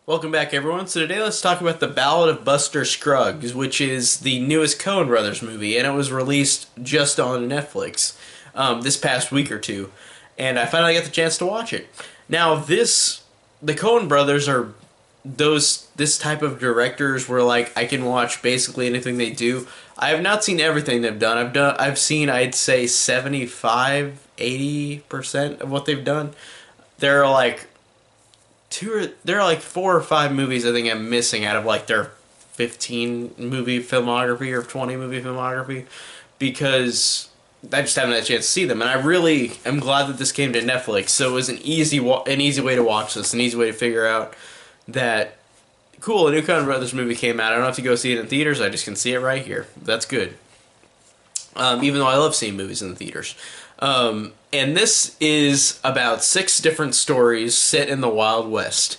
Welcome back, everyone. So today let's talk about the Ballad of Buster Scruggs, which is the newest Coen Brothers movie, and it was released just on Netflix this past week or two, and I finally got the chance to watch it. Now, the Coen Brothers are this type of directors where like I can watch basically anything they do. I have not seen everything they've done. I've seen I'd say 75-80% of what they've done. There are like there are like 4 or 5 movies I think I'm missing out of like their 15 movie filmography or 20 movie filmography because I just haven't had a chance to see them, and I really am glad that this came to Netflix. So it was an easy way to watch this, an easy way to figure out that cool, a new Coen Brothers movie came out. I don't have to go see it in theaters. I just can see it right here. That's good. Even though I love seeing movies in the theaters. And this is about 6 different stories set in the Wild West.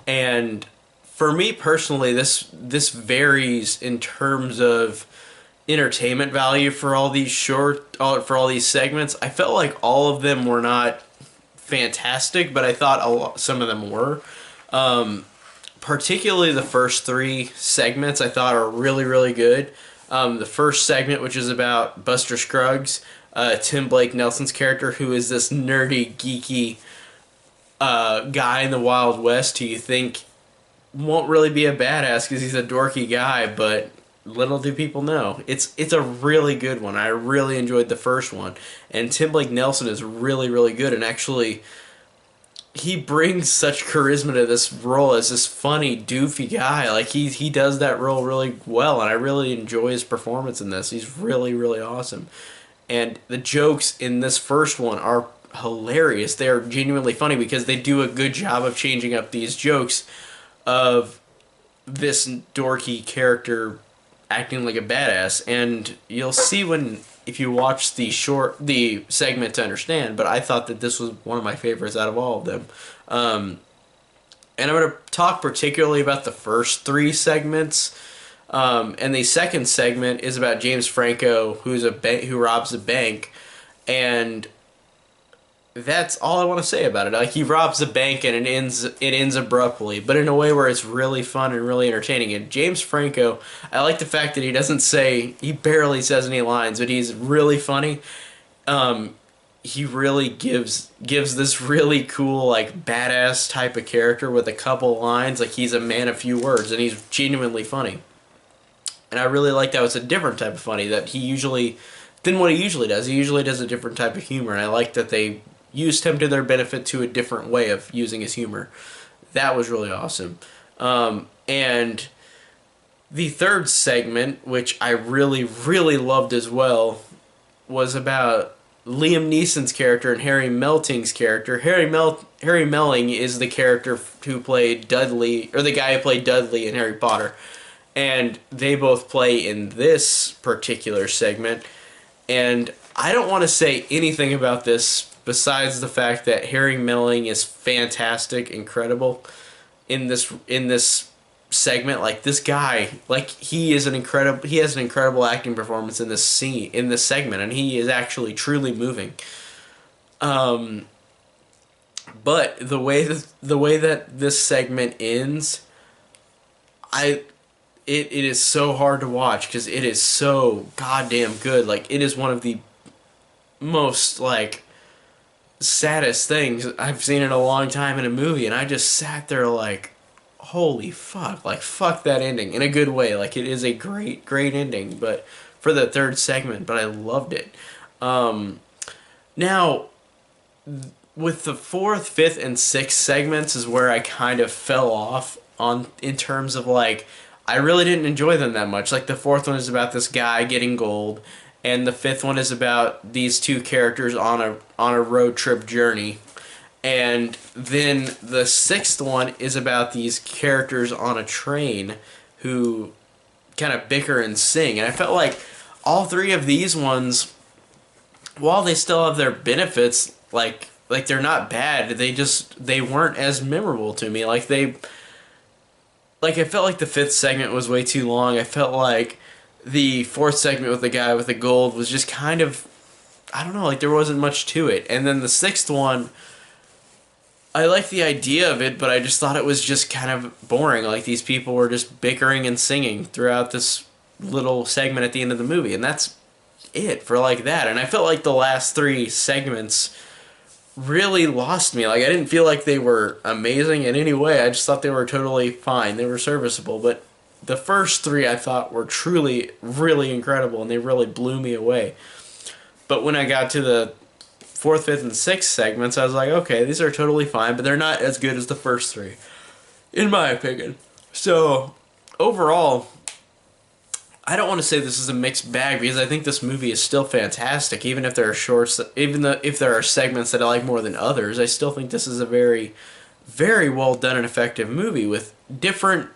And for me personally, this varies in terms of entertainment value for all these for all these segments. I felt like all of them were not fantastic, but I thought some of them were. Particularly the first 3 segments I thought are really good. The first segment, which is about Buster Scruggs, Tim Blake Nelson's character, who is this nerdy, geeky guy in the Wild West who you think won't really be a badass because he's a dorky guy, but little do people know. It's a really good one. I really enjoyed the first one. And Tim Blake Nelson is really good, and actually he brings such charisma to this role as this funny, doofy guy. Like he does that role really well, and I really enjoy his performance in this. He's really awesome. And the jokes in this first one are hilarious. They are genuinely funny because they do a good job of changing up these jokes of this dorky character acting like a badass. And you'll see when if you watch the segment to understand, but I thought that this was one of my favorites out of all of them. And I'm going to talk particularly about the first 3 segments. And the second segment is about James Franco, who robs a bank, and that's all I want to say about it. Like, he robs a bank and it ends abruptly, but in a way where it's really fun and really entertaining. And James Franco, I like the fact that he barely says any lines, but he's really funny. He really gives this really cool, like, badass type of character with a couple lines. Like, he's a man of few words, and he's genuinely funny. And I really like that it's a different type of funny than what he usually does. He usually does a different type of humor, and I like that they used him to their benefit to a different way of using his humor. That was really awesome. And the third segment, which I really loved as well, was about Liam Neeson's character and Harry Melting's character. Harry Melling is the character who played Dudley, or the guy who played Dudley in Harry Potter. And they both play in this particular segment. And I don't want to say anything about this besides the fact that Harry Melling is fantastic, incredible in this segment. Like, this guy, like, he has an incredible acting performance in this segment, and he is actually truly moving. But the way that this segment ends, it is so hard to watch because it is so goddamn good. Like, it is one of the most, like, saddest things I've seen in a long time in a movie, and I just sat there like, holy fuck. Like, fuck that ending in a good way. Like, it is a great ending, but for the third segment, but I loved it. Now, with the 4th, 5th, and 6th segments is where I kind of fell off in terms of, like, I really didn't enjoy them that much. Like, the 4th one is about this guy getting gold, and the 5th one is about these 2 characters on a road trip journey. And then the 6th one is about these characters on a train who kind of bicker and sing. And I felt like all 3 of these ones, while they still have their benefits, like they're not bad, they weren't as memorable to me. I felt like the 5th segment was way too long. I felt like the 4th segment with the guy with the gold was just kind of, I don't know, like, there wasn't much to it. And then the 6th one, I like the idea of it, but I just thought it was just kind of boring. Like these people were just bickering and singing throughout this little segment at the end of the movie, and that's it for like that. And I felt like the last three segments really lost me. Like I didn't feel like they were amazing in any way. I just thought they were totally fine. They were serviceable, but the first three I thought were truly really incredible and they really blew me away. But when I got to the fourth, fifth, and sixth segments, I was like, okay, these are totally fine, but they're not as good as the first three, in my opinion. So overall, I don't want to say this is a mixed bag because I think this movie is still fantastic. Even if there are shorts, even though if there are segments that I like more than others, I still think this is a very, very well done and effective movie with different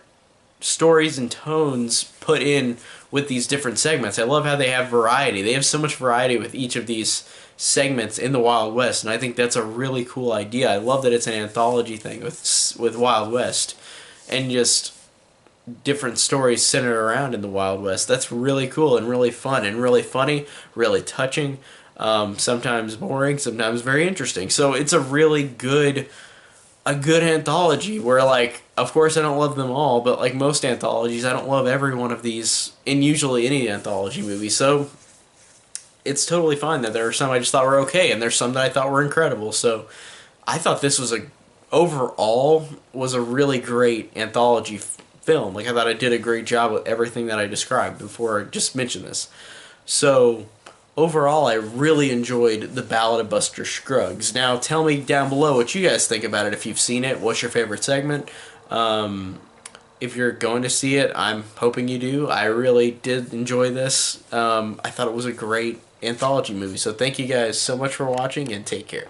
stories and tones put in with these different segments. I love how they have variety. They have so much variety with each of these segments in the Wild West, and I think that's a really cool idea. I love that it's an anthology thing with Wild West, and just different stories centered around in the Wild West. That's really cool and really fun and really funny, really touching, sometimes boring, sometimes very interesting. So it's a good anthology where, like, of course I don't love them all, but like most anthologies, I don't love every one of these in usually any anthology movie. So it's totally fine that there are some I just thought were okay and there's some that I thought were incredible. So I thought this was overall was a really great anthology film. Like I thought I did a great job with everything that I described before I just mentioned this. So overall, I really enjoyed the Ballad of Buster Scruggs. Now, tell me down below what you guys think about it. If you've seen it, what's your favorite segment? If you're going to see it, I'm hoping you do. I really did enjoy this. I thought it was a great anthology movie. So thank you guys so much for watching and take care.